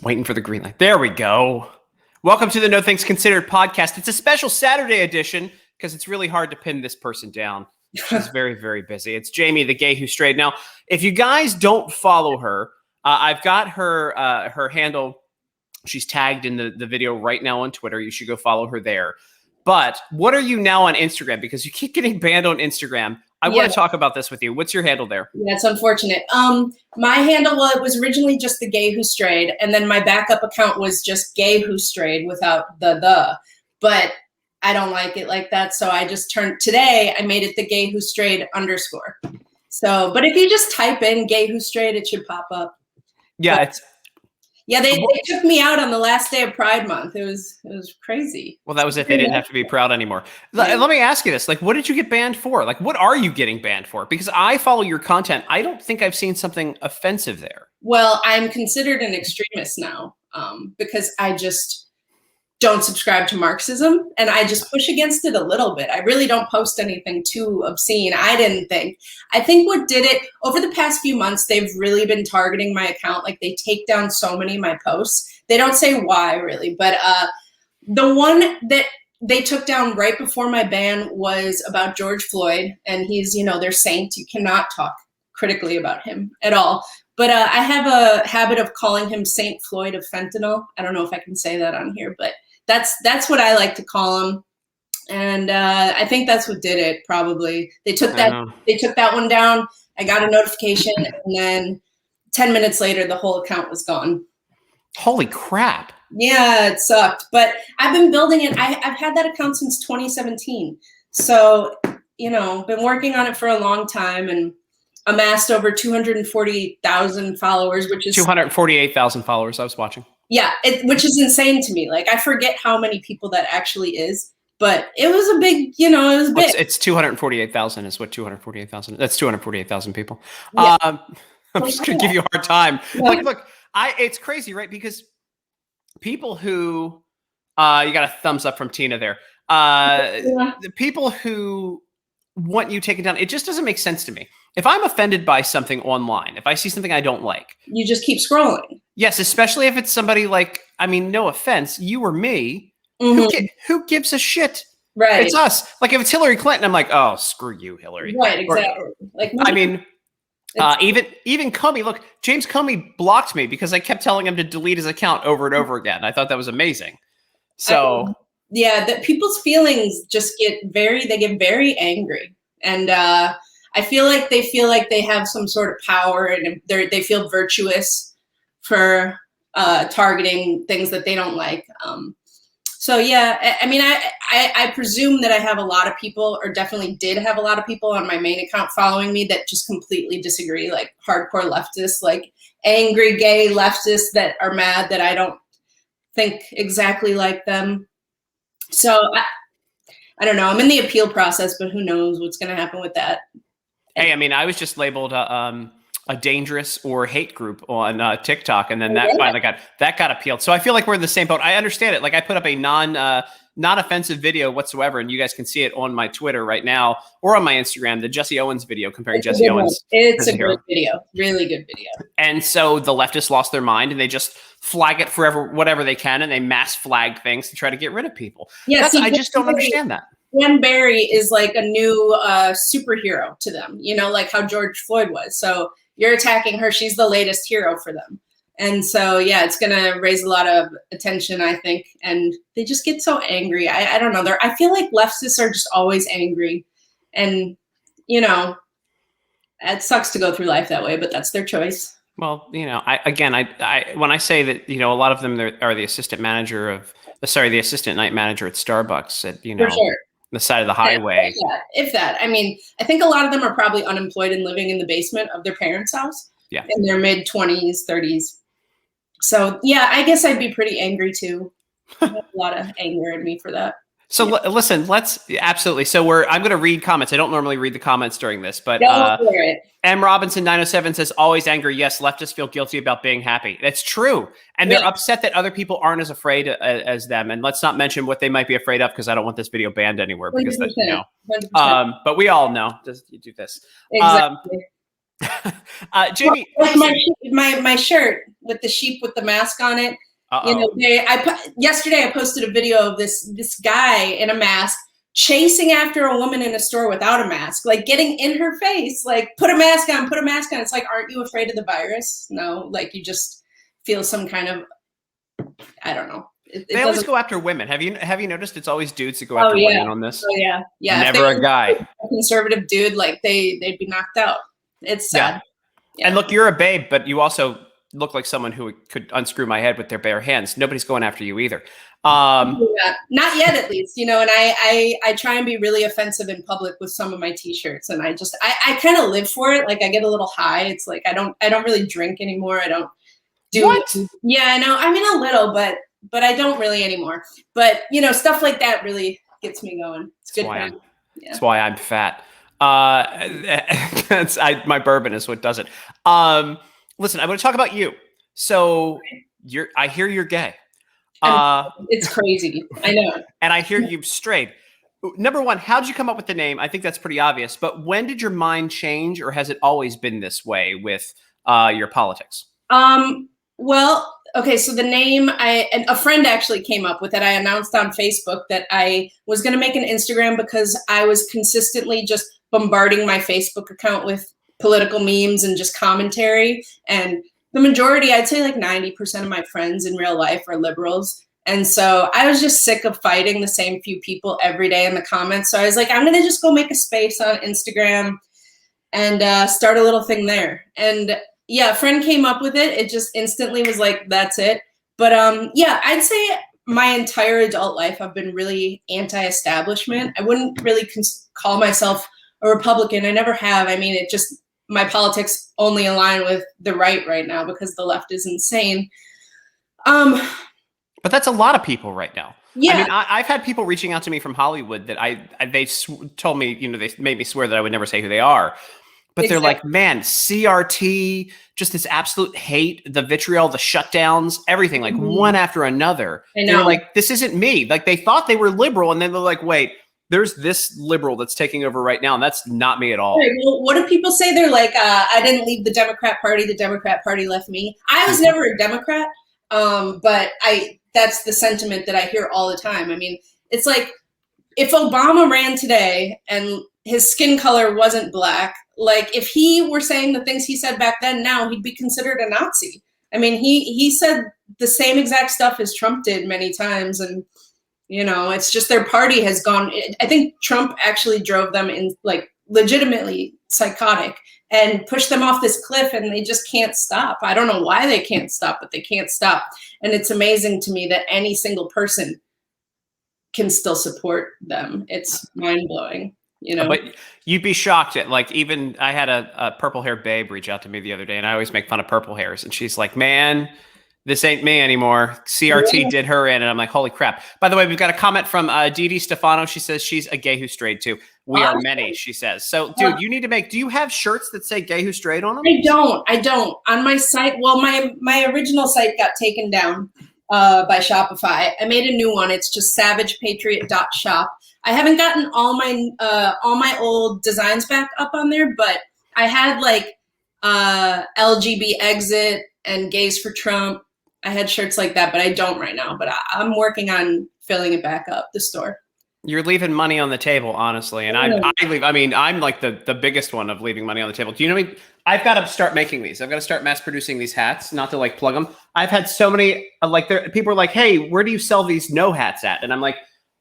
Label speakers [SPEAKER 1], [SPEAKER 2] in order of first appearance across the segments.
[SPEAKER 1] Waiting for the green light. There we go. Welcome to the No Things Considered podcast. It's a special Saturday edition because it's really hard to pin this person down. She's very, very busy. It's Jaimee, the gay who strayed. Now, if you guys don't follow her, I've got her handle. She's tagged in the video right now on Twitter. You should go follow her there. But what are you now on Instagram? Because you keep getting banned on Instagram. I want to talk about this with you. What's your handle there?
[SPEAKER 2] Yeah, it's unfortunate. My handle was originally just the gay who strayed, and then my backup account was just gay who strayed without the. But I don't like it like that, so I just today I made it the gay who strayed _. So, but if you just type in gay who strayed, it should pop up.
[SPEAKER 1] Yeah,
[SPEAKER 2] they took me out on the last day of Pride Month. It was crazy.
[SPEAKER 1] Well, that was it. They didn't have to be proud anymore. Let me ask you this. Like, what did you get banned for? Like, what are you getting banned for? Because I follow your content. I don't think I've seen something offensive there.
[SPEAKER 2] Well, I'm considered an extremist now because I just don't subscribe to Marxism, and I just push against it a little bit. I really don't post anything too obscene, I didn't think. I think what did it, over the past few months, they've really been targeting my account. Like, they take down so many of my posts. They don't say why, really, but the one that they took down right before my ban was about George Floyd, and he's, their saint. You cannot talk critically about him at all. But I have a habit of calling him Saint Floyd of Fentanyl. I don't know if I can say that on here, but that's what I like to call him, and I think that's what did it. Probably they took that one down. I got a notification, and then 10 minutes later, the whole account was gone.
[SPEAKER 1] Holy crap!
[SPEAKER 2] Yeah, it sucked, but I've been building it. I've had that account since 2017, so been working on it for a long time, and amassed over 240,000 followers, which is
[SPEAKER 1] 248,000 followers. I was watching.
[SPEAKER 2] Yeah, which is insane to me. Like, I forget how many people that actually is, but it was a big, it was big.
[SPEAKER 1] It's 248,000 is what 248,000. That's 248,000 people.
[SPEAKER 2] Yeah.
[SPEAKER 1] I'm just going to give you a hard time.
[SPEAKER 2] Yeah.
[SPEAKER 1] Like, look, it's crazy, right? Because people who, you got a thumbs up from Tina there. The people who want you taken down, it just doesn't make sense to me. If I'm offended by something online, if I see something I don't like,
[SPEAKER 2] you just keep scrolling.
[SPEAKER 1] Yes, especially if it's somebody like, no offense, you or me. Mm-hmm. Who gives a shit?
[SPEAKER 2] Right.
[SPEAKER 1] It's us. Like, if it's Hillary Clinton, I'm like, oh, screw you, Hillary.
[SPEAKER 2] Right, exactly.
[SPEAKER 1] Even Comey, look, James Comey blocked me because I kept telling him to delete his account over and over again. I thought that was amazing. So
[SPEAKER 2] that people's feelings just get very angry. And I feel like they have some sort of power, and they feel virtuous for targeting things that they don't like. So yeah, I presume that I have a lot of people, or definitely did have a lot of people on my main account following me that just completely disagree, like hardcore leftists, like angry gay leftists that are mad that I don't think exactly like them. So I don't know. I'm in the appeal process, but who knows what's going to happen with that.
[SPEAKER 1] Hey, I was just labeled a dangerous or hate group on TikTok, and then that finally got appealed. So I feel like we're in the same boat. I understand it. Like, I put up a not offensive video whatsoever, and you guys can see it on my Twitter right now or on my Instagram. The Jesse Owens video comparing Jesse Owens.
[SPEAKER 2] It's a good video, really good video. And
[SPEAKER 1] so the leftists lost their mind, and they just flag it forever, whatever they can, and they mass flag things to try to get rid of people.
[SPEAKER 2] Yeah,
[SPEAKER 1] I just don't understand that.
[SPEAKER 2] Ann Barry is like a new superhero to them, like how George Floyd was. So you're attacking her. She's the latest hero for them. And so, yeah, it's going to raise a lot of attention, I think. And they just get so angry. I don't know. I feel like leftists are just always angry. And, it sucks to go through life that way, but that's their choice.
[SPEAKER 1] Well, I when I say that, a lot of them are the assistant night manager at Starbucks at,
[SPEAKER 2] For sure.
[SPEAKER 1] the side of the highway.
[SPEAKER 2] If that. I think a lot of them are probably unemployed and living in the basement of their parents' house.
[SPEAKER 1] Yeah.
[SPEAKER 2] In their mid-20s, 30s. So, yeah, I guess I'd be pretty angry, too. I have a lot of anger in me for that.
[SPEAKER 1] So listen, absolutely. So I'm going to read comments. I don't normally read the comments during this, but M. Robinson 907 says, always angry. Yes, leftists feel guilty about being happy. That's true. And they're upset that other people aren't as afraid as them. And let's not mention what they might be afraid of, because I don't want this video banned anywhere. Because 100%. But we all know. Just you do this.
[SPEAKER 2] Exactly.
[SPEAKER 1] Jaimee,
[SPEAKER 2] like my shirt with the sheep with the mask on it. You know, yesterday I posted a video of this guy in a mask chasing after a woman in a store without a mask, like getting in her face, like put a mask on, put a mask on. It's like, aren't you afraid of the virus? No, like you just feel some kind of, I don't know.
[SPEAKER 1] They always go after women. Have you noticed it's always dudes who go after women on this?
[SPEAKER 2] Oh yeah, yeah.
[SPEAKER 1] Never a guy.
[SPEAKER 2] A conservative dude, like they'd be knocked out. It's sad.
[SPEAKER 1] Yeah. And look, you're a babe, but you also look like someone who could unscrew my head with their bare hands. Nobody's going after you either.
[SPEAKER 2] Not yet, at least, you know. And I try and be really offensive in public with some of my t-shirts, and I kind of live for it. Like I get a little high. It's like I don't really drink anymore. I don't do
[SPEAKER 1] what?
[SPEAKER 2] Yeah, I know. I mean a little, but I don't really anymore. But you know, stuff like that really gets me going. It's good.
[SPEAKER 1] That's why I'm fat. My bourbon is what does it. Listen, I want to talk about you. So I hear you're gay.
[SPEAKER 2] It's crazy. I know.
[SPEAKER 1] And I hear you've strayed. Number one, how did you come up with the name? I think that's pretty obvious. But when did your mind change, or has it always been this way with your politics?
[SPEAKER 2] Well, okay. So the name, and a friend actually came up with it. I announced on Facebook that I was going to make an Instagram because I was consistently just bombarding my Facebook account with political memes and just commentary. And the majority, I'd say like 90% of my friends in real life are liberals. And so I was just sick of fighting the same few people every day in the comments. So I was like, I'm going to just go make a space on Instagram and start a little thing there. And yeah, a friend came up with it. It just instantly was like, that's it. But yeah, I'd say my entire adult life, I've been really anti-establishment. I wouldn't really call myself a Republican. I never have. I mean, my politics only align with the right now because the left is insane.
[SPEAKER 1] But that's a lot of people right now.
[SPEAKER 2] Yeah.
[SPEAKER 1] I mean, I've had people reaching out to me from Hollywood that they told me, you know, they made me swear that I would never say who they are. But they're like, man, CRT, just this absolute hate, the vitriol, the shutdowns, everything, like one after another.
[SPEAKER 2] I know.
[SPEAKER 1] They're like, this isn't me. Like they thought they were liberal, and then they're like, wait, there's this liberal that's taking over right now, and that's not me at all.
[SPEAKER 2] Right. Well, what do people say? They're like, I didn't leave the Democrat Party. The Democrat Party left me. I was never a Democrat, but that's the sentiment that I hear all the time. I mean, it's like if Obama ran today and his skin color wasn't black, like if he were saying the things he said back then, now he'd be considered a Nazi. I mean, he said the same exact stuff as Trump did many times. And, you know, it's just their party has gone. I think Trump actually drove them in like legitimately psychotic and pushed them off this cliff, and they just can't stop. I don't know why they can't stop, but they can't stop. And it's amazing to me that any single person can still support them. It's mind blowing. You know,
[SPEAKER 1] but you'd be shocked at like, even I had a purple hair babe reach out to me the other day, and I always make fun of purple hairs. And she's like, man, this ain't me anymore. CRT did her in. And I'm like, holy crap. By the way, we've got a comment from Dee Stefano. She says she's a gay who strayed too. We are many, she says. So dude, you need to do you have shirts that say gay who strayed on them?
[SPEAKER 2] I don't on my site. Well, my original site got taken down by Shopify. I made a new one. It's just savagepatriot.shop. I haven't gotten all my old designs back up on there, but I had like LGB exit and gays for Trump. I had shirts like that, but I don't right now. But I'm working on filling it back up, the store.
[SPEAKER 1] You're leaving money on the table, honestly. And I'm like the biggest one of leaving money on the table. Do you know me? I've got to start making these. I've got to start mass producing these hats, not to like plug them. I've had so many, people are like, hey, where do you sell these no hats at? And I'm like,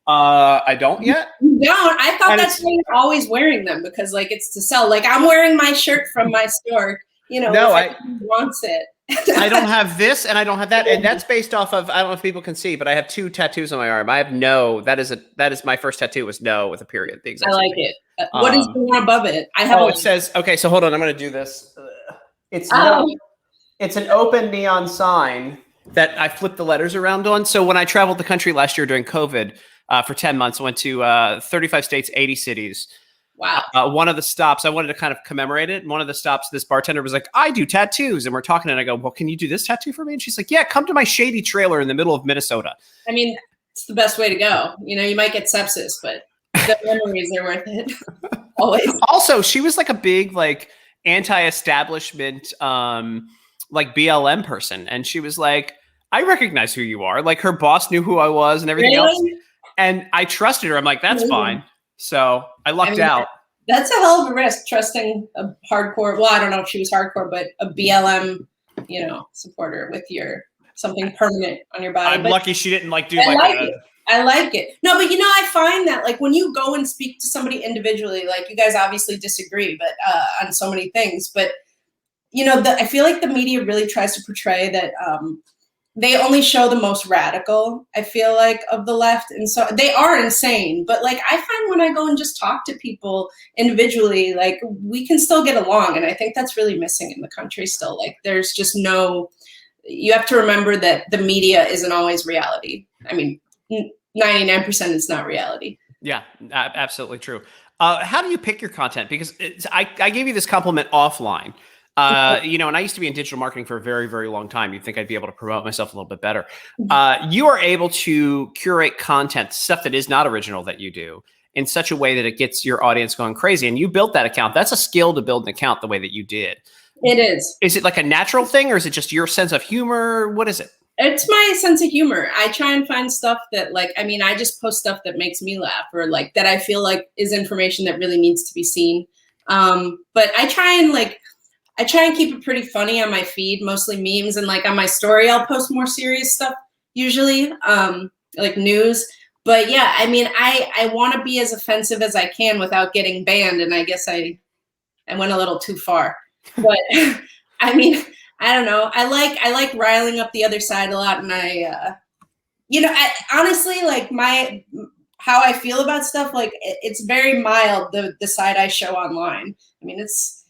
[SPEAKER 1] I don't yet.
[SPEAKER 2] No, I thought that's why you're always wearing them, because like it's to sell. Like I'm wearing my shirt from my store, you know,
[SPEAKER 1] no,
[SPEAKER 2] if anyone wants it.
[SPEAKER 1] I don't have this and I don't have that. And that's based off of, I don't know if people can see, but I have 2 tattoos on my arm. I have no, that is my first tattoo was no with a period. The exact
[SPEAKER 2] I like it. What is the one above it? I have
[SPEAKER 1] it says, okay, so hold on. I'm going to do this. It's an open neon sign that I flipped the letters around on. So when I traveled the country last year during COVID for 10 months, I went to 35 states, 80 cities.
[SPEAKER 2] Wow.
[SPEAKER 1] One of the stops, I wanted to kind of commemorate it. And one of the stops, this bartender was like, I do tattoos. And we're talking, and I go, well, can you do this tattoo for me? And she's like, yeah, come to my shady trailer in the middle of Minnesota.
[SPEAKER 2] I mean, it's the best way to go. You know, you might get sepsis, but the memories are worth it. Always.
[SPEAKER 1] Also, she was like a big, like, anti-establishment, like BLM person. And she was like, I recognize who you are. Like her boss knew who I was and everything else. And I trusted her. I'm like, that's fine. So I lucked out.
[SPEAKER 2] That's a hell of a risk, trusting a hardcore, well, I don't know if she was hardcore, but a BLM, supporter with something permanent on your body.
[SPEAKER 1] I'm lucky she didn't do
[SPEAKER 2] I like it. No, but I find that like when you go and speak to somebody individually, like you guys obviously disagree, but on so many things, but I feel like the media really tries to portray that they only show the most radical, I feel like, of the left. And so they are insane. But like, I find when I go and just talk to people individually, like we can still get along. And I think that's really missing in the country still. Like there's just you have to remember that the media isn't always reality. I mean, 99% is not reality.
[SPEAKER 1] Yeah, absolutely true. How do you pick your content? Because I gave you this compliment offline. And I used to be in digital marketing for a very, very long time. You'd think I'd be able to promote myself a little bit better. You are able to curate content, stuff that is not original that you do, in such a way that it gets your audience going crazy. And you built that account. That's a skill to build an account the way that you did.
[SPEAKER 2] It is.
[SPEAKER 1] Is it like a natural thing, or is it just your sense of humor? What is it?
[SPEAKER 2] It's my sense of humor. I try and find stuff that I just post stuff that makes me laugh, or like that I feel like is information that really needs to be seen. But I try and keep it pretty funny on my feed, mostly memes, and like on my story, I'll post more serious stuff usually, like news. But yeah, I mean, I want to be as offensive as I can without getting banned, and I guess I went a little too far. But I mean, I don't know. I like riling up the other side a lot, and I honestly like how I feel about stuff. Like it's very mild. The side I show online. I mean, it's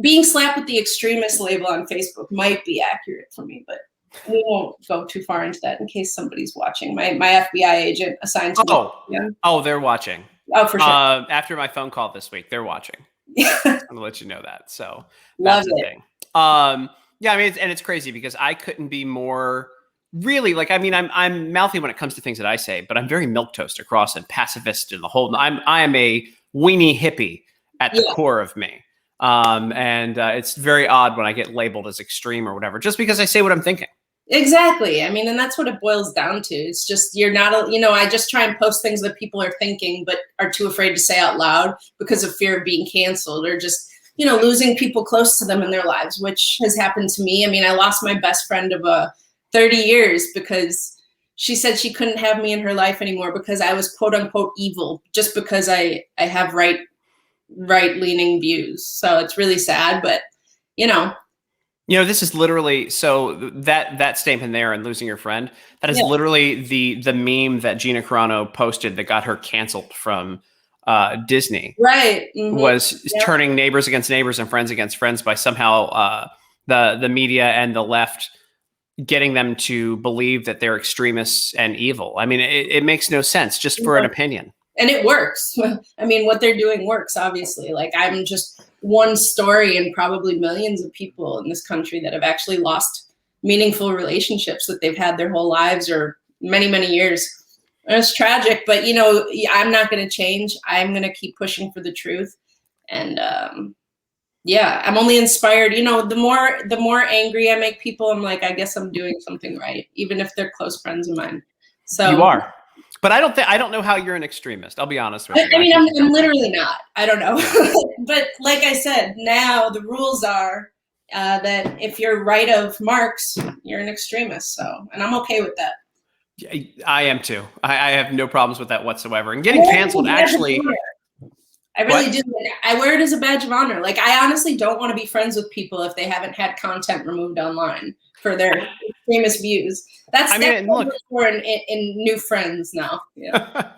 [SPEAKER 2] being slapped with the extremist label on Facebook might be accurate for me, but we won't go too far into that in case somebody's watching. My FBI agent assigned to me. Yeah.
[SPEAKER 1] Oh, they're watching.
[SPEAKER 2] Oh, for sure.
[SPEAKER 1] After my phone call this week, they're watching. I'm gonna let you know that. So
[SPEAKER 2] that's
[SPEAKER 1] the thing. Yeah, I mean, it's crazy because I couldn't be more really like. I mean, I'm mouthy when it comes to things that I say, but I'm very milquetoast across and pacifist and the whole. I am a weenie hippie at the core of me. And it's very odd when I get labeled as extreme or whatever, just because I say what I'm thinking.
[SPEAKER 2] Exactly. I mean, and that's what it boils down to. It's just, you're not, I just try and post things that people are thinking, but are too afraid to say out loud because of fear of being canceled or just, losing people close to them in their lives, which has happened to me. I mean, I lost my best friend of 30 years because she said she couldn't have me in her life anymore because I was quote unquote evil just because I have right-leaning views. So it's really sad, but this is literally, so that statement there and losing your friend, that is literally the meme that Gina Carano posted that got her canceled from Disney. Right. Mm-hmm.
[SPEAKER 1] Was turning neighbors against neighbors and friends against friends by somehow the media and the left getting them to believe that they're extremists and evil. I mean, it makes no sense just for an opinion.
[SPEAKER 2] And it works. I mean, what they're doing works, obviously. Like, I'm just one story and probably millions of people in this country that have actually lost meaningful relationships that they've had their whole lives or many, many years. And it's tragic, but, I'm not going to change. I'm going to keep pushing for the truth. And, I'm only inspired. The more angry I make people, I'm like, I guess I'm doing something right, even if they're close friends of mine. So
[SPEAKER 1] you are. But I don't know how you're an extremist. I'll be honest with you.
[SPEAKER 2] I mean, I'm literally not. I don't know. But like I said, now the rules are that if you're right of Marx, you're an extremist. So, and I'm okay with that.
[SPEAKER 1] I am too. I have no problems with that whatsoever. And getting canceled actually.
[SPEAKER 2] I really do. I wear it as a badge of honor. Like, I honestly don't want to be friends with people if they haven't had content removed online for their extremist views. That's look for in new friends now. Yeah.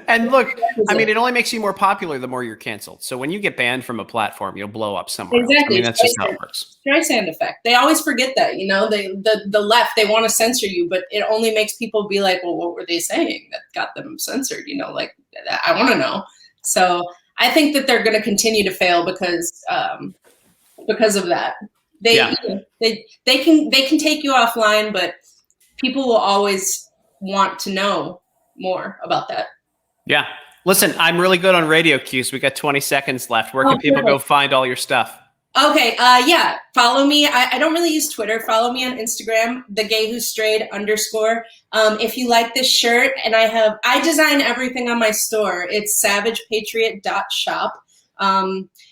[SPEAKER 1] And look, I mean, it only makes you more popular the more you're canceled. So when you get banned from a platform, you'll blow up somewhere else. I mean, that's just how it works.
[SPEAKER 2] Streisand effect. They always forget that, the left, they want to censor you, but it only makes people be like, well, what were they saying that got them censored? Like, I want to know. So I think that they're going to continue to fail because of that. They can take you offline, but people will always want to know more about that.
[SPEAKER 1] Yeah. Listen, I'm really good on radio cues. We got 20 seconds left. Where can people go find all your stuff?
[SPEAKER 2] Okay, yeah, follow me. I don't really use Twitter. Follow me on Instagram, @thegayWhoStrayed_. If you like this shirt, and I design everything on my store. It's savagepatriot.shop.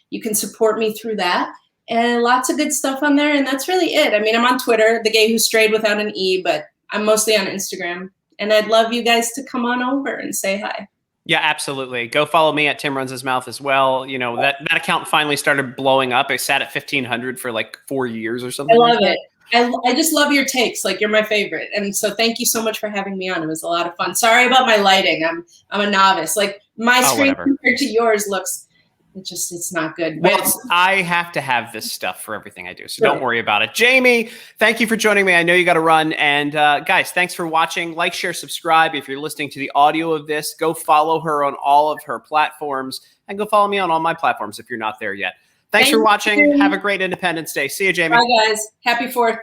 [SPEAKER 2] You can support me through that. And lots of good stuff on there, and that's really it. I mean, I'm on Twitter, @thegayWhoStrayed without an E, but I'm mostly on Instagram. And I'd love you guys to come on over and say hi.
[SPEAKER 1] Yeah, absolutely. Go follow me @TimRunsHisMouth as well. You know, that account finally started blowing up. It sat at 1,500 for like 4 years or something.
[SPEAKER 2] I love it. I just love your takes. Like, you're my favorite. And so thank you so much for having me on. It was a lot of fun. Sorry about my lighting. I'm a novice. Like, my screen compared to yours looks, it's not good.
[SPEAKER 1] Well, I have to have this stuff for everything I do, so don't worry about it. Jaimee, thank you for joining me. I know you got to run. And guys, thanks for watching. Like, share, subscribe. If you're listening to the audio of this, go follow her on all of her platforms, and go follow me on all my platforms if you're not there yet. Thanks for watching. Have a great Independence Day. See you, Jaimee.
[SPEAKER 2] Bye, guys. Happy 4th.